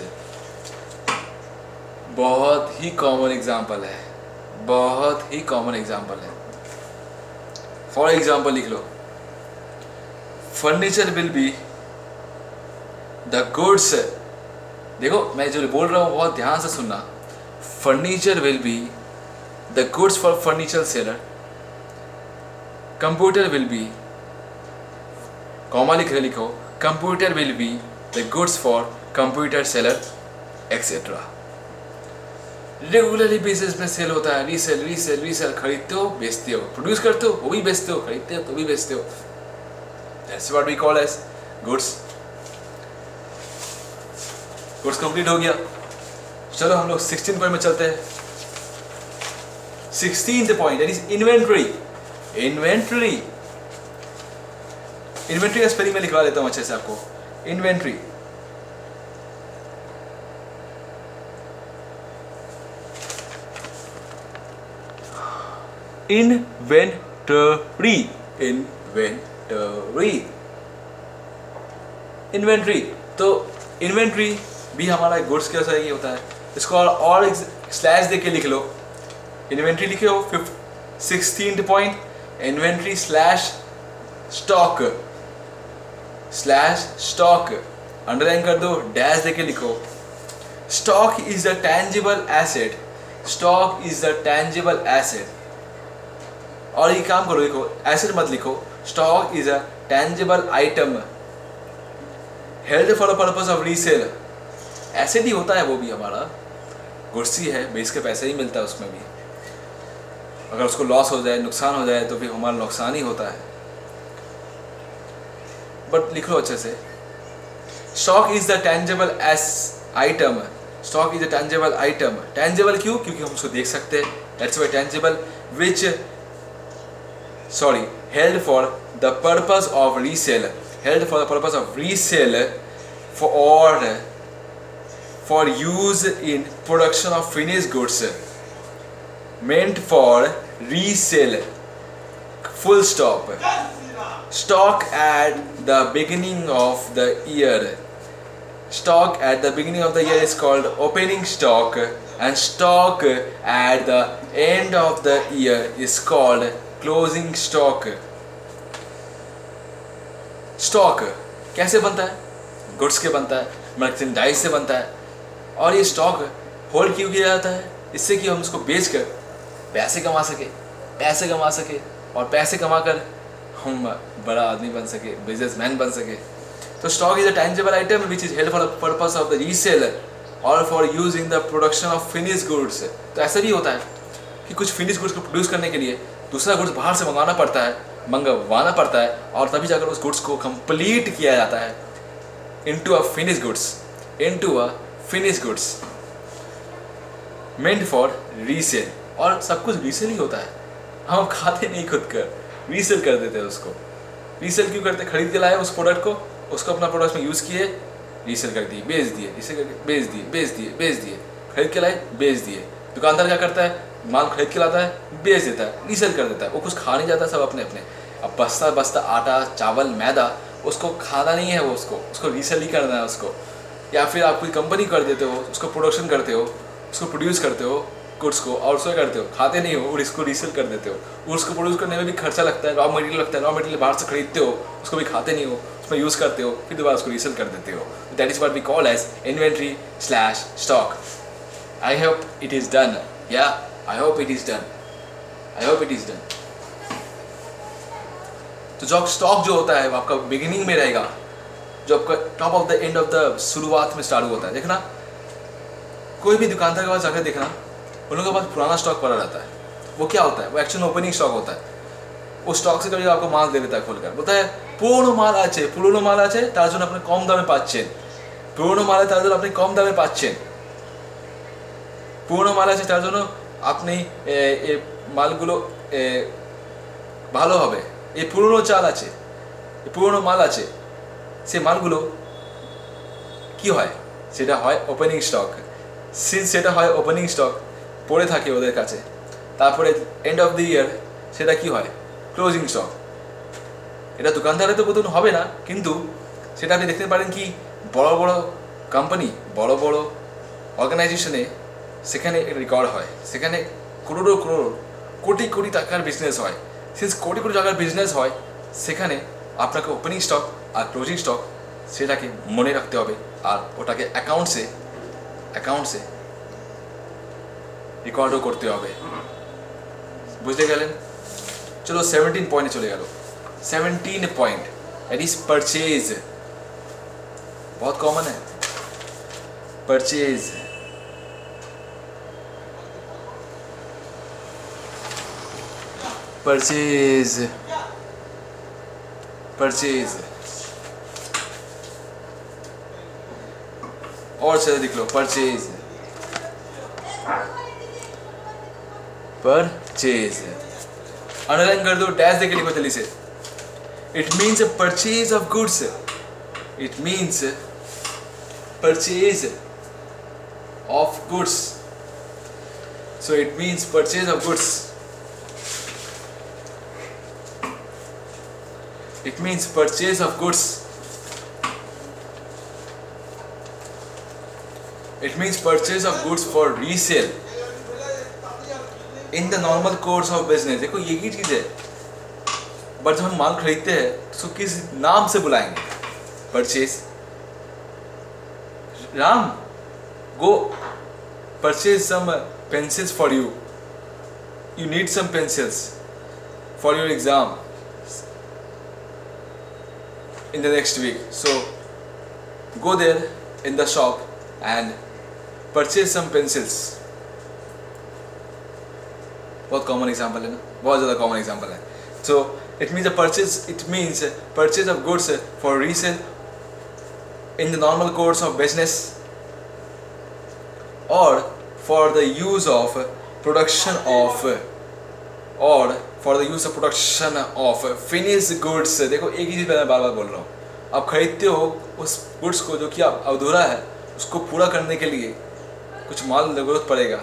बहुत ही common example है, बहुत ही common example है। For example लिख लो, furniture will be the goods. देखो मैं जो बोल रहा हूँ बहुत ध्यान से सुनना। Furniture will be the goods for furniture seller, computer will be, comma लिखो, computer will be the goods for computer seller etcetera. Regularly basis में सेल होता है, रीसेल रीसेल रीसेल, खरीदते हो बेचते हो, प्रोड्यूस करते हो वो भी बेचते हो, खरीदते हो तो भी बेचते हो। That's what we call as goods. Goods complete हो गया। चलो हम लोग 16 पॉइंट में चलते हैं। 16th point that is inventory. Inventory, inventory का स्पेलिंग में लिखवा देता हूं अच्छे से आपको। Inventory, inventory, inventory, inventory. तो इन्वेंट्री भी हमारा गुड्स के जैसा ही होता है। इसको और स्लैश देके लिख लो। इन्वेंट्री लिखे हो 16th point, inventory slash stock, slash stock underline कर दो, डैश देके लिखो। Stock is the tangible asset, stock is the tangible asset. और ये काम करो, लिखो एसेट मत लिखो, stock is a tangible item held for the purpose of resale. Asset ही होता है वो भी, हमारा गुड्स ही है, बेच के पैसे ही मिलता है उसमें भी। अगर उसको लॉस हो जाए, नुकसान हो जाए तो फिर हमारा नुकसान ही होता है। बट लिख लो अच्छे से, stock is the tangible S item, stock is the tangible item. Tangible क्यों? क्योंकि हम उसको देख सकते हैं, that's why tangible, which held for the purpose of resale, held for the purpose of resale for use in production of finished goods meant for resale, full stop. Stock at the beginning of the year. Stock at the beginning of the year is called opening stock, and stock at the end of the year is called closing stock. Stock कैसे बनता है? Goods के बनता है, merchandise से बनता है, और ये स्टॉक होल्ड क्यों किया जाता है? इससे कि हम उसको बेचकर पैसे कमा सके और पैसे कमाकर हम बड़ा आदमी बन सके, बिजनेसमैन बन सके। तो stock is a tangible item which is held for the purpose of the reseller और for use in the production of finish goods. तो ऐसा भी होता है कि कुछ फिनिश गुड्स को प्रोड्यूस करने के लिए दूसरा गुड्स बाहर से मंगवाना पड़ता है और तभी जाकर उस गुड्स को कंप्लीट किया जाता है into a finish goods meant for resale. और सब कुछ रीसेल ही होता है, हम खाते नहीं खुद कर, रीसेल कर देते हैं उसको। रीसेल क्यों करते? खरीद के लाए उस प्रोडक्ट को, उसको अपना प्रोडक्ट में यूज़ किए, रीसेल कर दिए, बेच दिए, रीसेल करके बेच दिए, खरीद के लाए, बेच दिए। दुकानदार क्या करता है? माल खरीद के लाता है, बेच देता है, रीसेल कर देता है। वो कुछ खा नहीं जाता, सब अपने अपने। अब बस्ता आटा, चावल, मैदा, उसको खाना नहीं है, वो उसको रीसेल ही करना है उसको। या फिर आप कोई कंपनी कर देते हो, उसको प्रोडक्शन करते हो, उसको प्रोड्यूस करते हो गुड्स को, और उसको करते हो, खाते नहीं हो और इसको रीसेल कर देते हो। और उसको प्रोड्यूस करने में भी खर्चा लगता है, रॉ मटेरियल लगता है, रॉ मटेरियल बाहर से खरीदते हो, उसको भी खाते नहीं हो, उसमें यूज़ करते हो, फिर दोबारा उसको रीसेल कर देते हो। That is what we call as inventory stock. I hope it is done. I hope it is done. तो जो स्टॉक जो होता है वो आपका बिगिनिंग में रहेगा, जो आपका top of the end of the शुरुआत में स्टार्ट होता है। देखना, कोई भी दुकानदार के पास जाकर देखना, उन लोगों के पास पुराना स्टॉक पड़ा रहता है। वो क्या होता है? वो एक्चुअली ओपनिंग स्टॉक होता है। उस स्टॉक से कभी आपको माल दे देता है खोलकर, बोलता है পুরনো মাল আছে তার জন্য আপনি কম দামে পাচ্ছেন, পুরনো মাল আছে তার জন্য আপনি কম দামে পাচ্ছেন, পুরনো মাল আছে তার জন্য আপনি এই মালগুলো ভালো হবে, এই পুরনো চাল আছে, এই পুরনো মাল আছে, সেই মালগুলো কি হয়? সেটা হয় ওপেনিং স্টক। সিন্স সেটা হয় ওপেনিং স্টক, পড়ে থাকে ওদের কাছে, তারপরে এন্ড অফ দ্য ইয়ার সেটা কি হয়? Closing stock. এটা দোকানদারের তো বোধন হবে না, কিন্তু সেটা আপনি দেখতে পারেন কি বড় বড় কোম্পানি, বড় বড় অর্গানাইজেশনে সেখানে রেকর্ড হয়, সেখানে কোটি টাকার বিজনেস হয়। সিন্স কোটি টাকার বিজনেস হয়, সেখানে আপনাকে ওপেনিং স্টক আর ক্লোজিং স্টক সেটাকে মনে রাখতে হবে, আর ওটাকে অ্যাকাউন্টসে রেকর্ডও করতে হবে। বুঝতে গেলেন? चलो 17 पॉइंट चले गए। 17 पॉइंट दैट इज परचेज। बहुत कॉमन है परचेज। और से देख लो, परचेज अंडरलाइन कर दो, डैश देके लिखो जल्दी से। It means purchase of goods. It means purchase of goods. So it means purchase of goods. It means purchase of goods. It means purchase of goods for resale in the normal course of business. देखो ये ही चीज़ है, but जब हम माल खरीदते हैं तो किस नाम से बुलाएंगे? Purchase. Ram, go purchase some pencils for you, you need some pencils for your exam in the next week, so go there in the shop and purchase some pencils। बहुत कॉमन एग्जाम्पल है ना, बहुत ज़्यादा कॉमन एग्जाम्पल है। So it means purchase of goods for resale in the normal course of business और for the use of production of finish goods. देखो एक ही चीज़ मैं बार बार बोल रहा हूँ, आप खरीदते हो उस गुड्स को जो कि आप अधूरा है, उसको पूरा करने के लिए कुछ माल ज़रूरत पड़ेगा,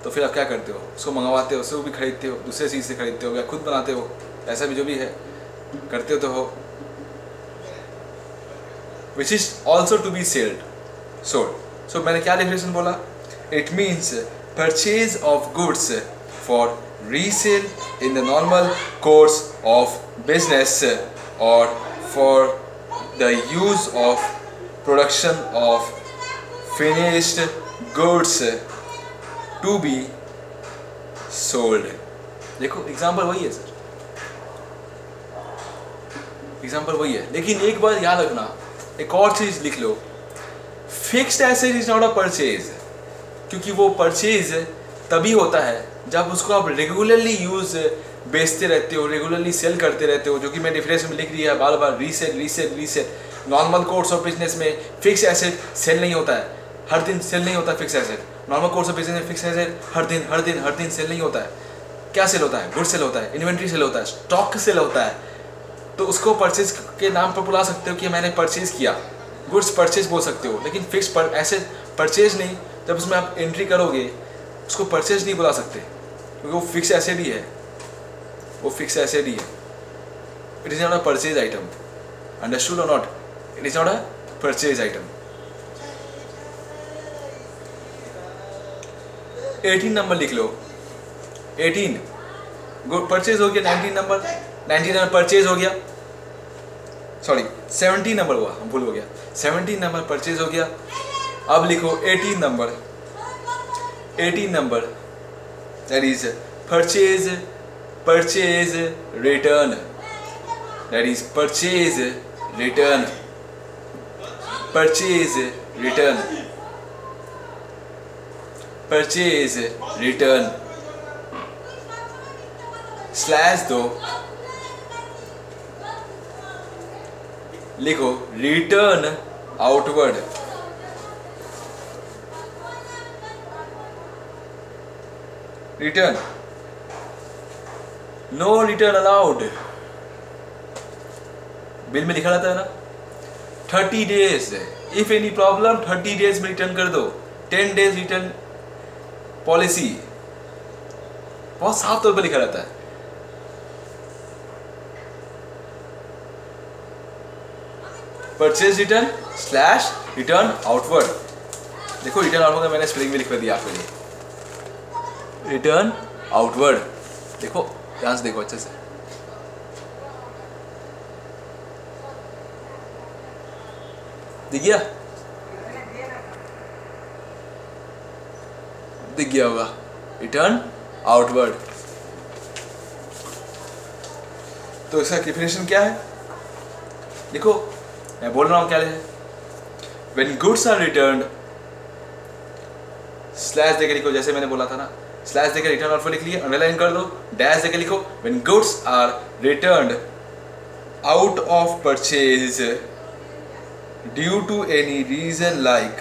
तो फिर आप क्या करते हो, उसको मंगवाते हो, उसको भी खरीदते हो, दूसरे चीज़ से खरीदते हो या खुद बनाते हो, ऐसा भी जो भी है करते हो तो हो। Which is also to be sold. So मैंने क्या डेफिनेशन बोला, it means purchase of goods for resale in the normal course of business और for the use of production of finished goods to be sold. देखो example वही है sir, example वही है, लेकिन एक बात याद रखना, एक और चीज लिख लो, fixed asset is not a purchase, क्योंकि वो परचेज तभी होता है जब उसको आप रेगुलरली यूज बेचते रहते हो, रेगुलरली सेल करते रहते हो, जो कि मैं डिफरेंस में लिख दिया है बार बार, resale resale resale. Normal course of business में फिक्स एसेट सेल नहीं होता है, हर दिन सेल नहीं होता fixed asset. Normal course of business में फिक्स एसेट हर दिन सेल नहीं होता है। क्या सेल होता है, गुड सेल होता है, इन्वेंट्री सेल होता है, स्टॉक सेल होता है। तो उसको परचेज के नाम पर बुला सकते हो कि मैंने परचेज किया, गुड्स परचेज बोल सकते हो, लेकिन फिक्स एसेट परचेज नहीं। जब उसमें आप एंट्री करोगे उसको परचेज नहीं बुला सकते, क्योंकि वो फिक्स एसेट ही है, वो फिक्स एसेट ही है। It is not a purchase item, understood और not, it is not a purchase item. 18 number लिख लो, 18 गुड परचेज हो गया, 19 नंबर परचेज हो गया, सॉरी 17 नंबर हुआ, हम भूल हो गया, 17 नंबर परचेज हो गया। अब लिखो 18 number that is purchase return, that is purchase return slash दो, लिखो return outward, return no return allowed. Bill में लिखा रहता है ना 30 days, if any problem 30 days में रिटर्न कर दो, 10 डेज रिटर्न पॉलिसी, बहुत साफ तौर पर लिखा रहता है। Purchase return slash return outward, देखो रिटर्न आउटवर्ड मैंने स्पेलिंग में लिख दिया आपके लिए, रिटर्न आउटवर्ड, देखो ध्यान से देखो अच्छे से, दिख गया होगा, रिटर्न आउटवर्ड। तो इसका डेफिनेशन क्या है, देखो मैं बोल रहा हूं क्या है, when goods are returned, slash देकर लिखो, जैसे मैंने बोला था ना, स्लैश देकर रिटर्न आउटवर्ड लिख लिए, अंडरलाइन कर दो, डैश देकर लिखो, when goods are returned out of purchase due to any reason like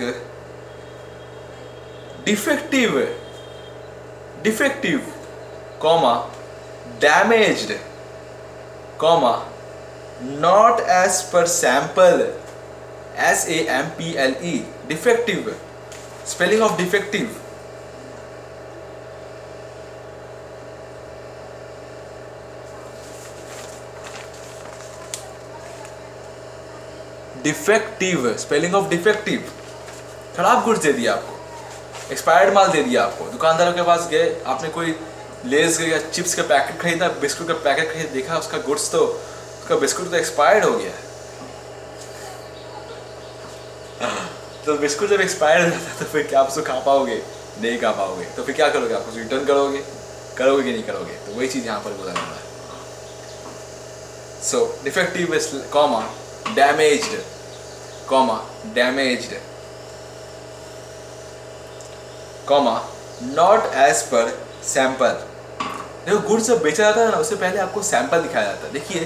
defective, comma, damaged, comma, not as per sample, SAMPLE, defective, spelling of defective, spelling of defective, खराब goods दे दिया आपको, expired माल दे दिया आपको। दुकानदारों के पास गए, आपने कोई लेस या चिप्स का पैकेट खरीदा, बिस्कुट का पैकेट खरीद, देखा उसका गुड्स तो, उसका बिस्कुट तो एक्सपायर्ड हो गया है। तो बिस्कुट जब एक्सपायर्ड हो जाता है तो फिर क्या आप उसको खा पाओगे, नहीं खा पाओगे, तो फिर क्या करोगे, आप उसको रिटर्न करोगे कि नहीं करोगे, तो वही चीज़ यहाँ पर बोला जाता है। So defective comma damaged, comma not as per sample. देखो गुड्स जब बेचा जाता है ना, उससे पहले आपको सैंपल दिखाया जाता है। देखिए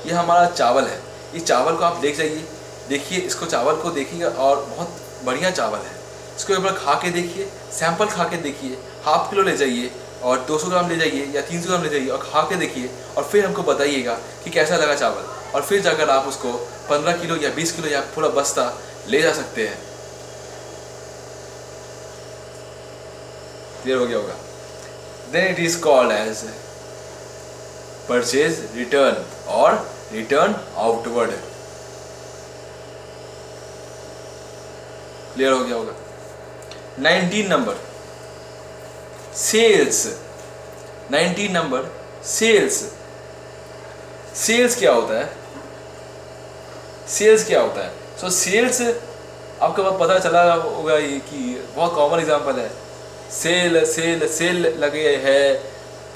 ये हमारा चावल है, इस चावल को आप देख जाइए, देखिए इसको चावल को देखिएगा और बहुत बढ़िया चावल है, इसको एक बार खा के देखिए, सैंपल खा के देखिए, हाफ किलो ले जाइए और 200 ग्राम ले जाइए या 300 ग्राम ले जाइए और खा के देखिए और फिर हमको बताइएगा कि कैसा लगा चावल, और फिर जाकर आप उसको 15 किलो या 20 किलो या पूरा बस्ता ले जा सकते हैं। क्लियर हो गया होगा। Then it is called as purchase return और रिटर्न आउटवर्ड। क्लियर हो गया होगा। 19 number sales. 19 number sales. Sales क्या होता है? सेल्स क्या होता है? सो सेल्स आपको पता चला होगा ये कि बहुत कॉमन एग्जांपल है। सेल सेल सेल लगे है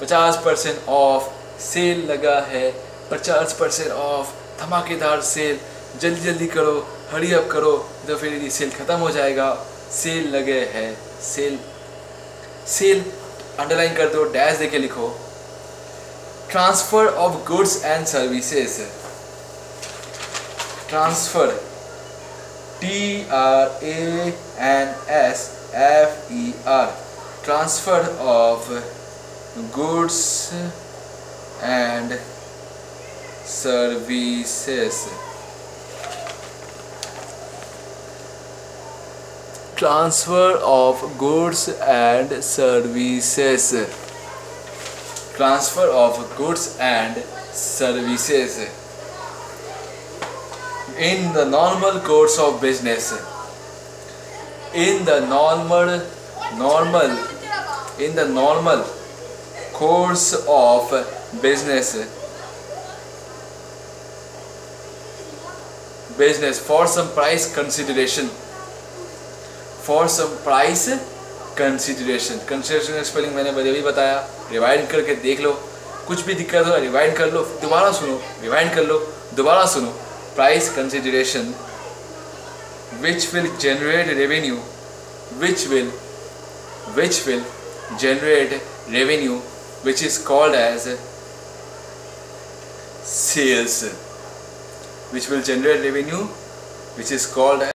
50% ऑफ, सेल लगा है 50% ऑफ, धमाकेदार सेल, जल्दी जल्दी करो, हरी अप करो, तो फिर ये सेल ख़त्म हो जाएगा। सेल लगे है, सेल सेल अंडरलाइन कर दो, डैश देके लिखो। Transfer of goods and services. Transfer TRANSFER, transfer of goods and services। Transfer of goods and services। Transfer of goods and services in the normal course of business। In the normal course of business for some price consideration। For some price consideration। Consideration का spelling मैंने भी बताया, rewind करके देख लो। कुछ भी दिक्कत हो रिवाइंड कर लो, दोबारा सुनो, रिवाइंड कर लो, दोबारा सुनो। Price consideration which will generate revenue, which will generate revenue, which is called as sales। Which will generate revenue, which is called as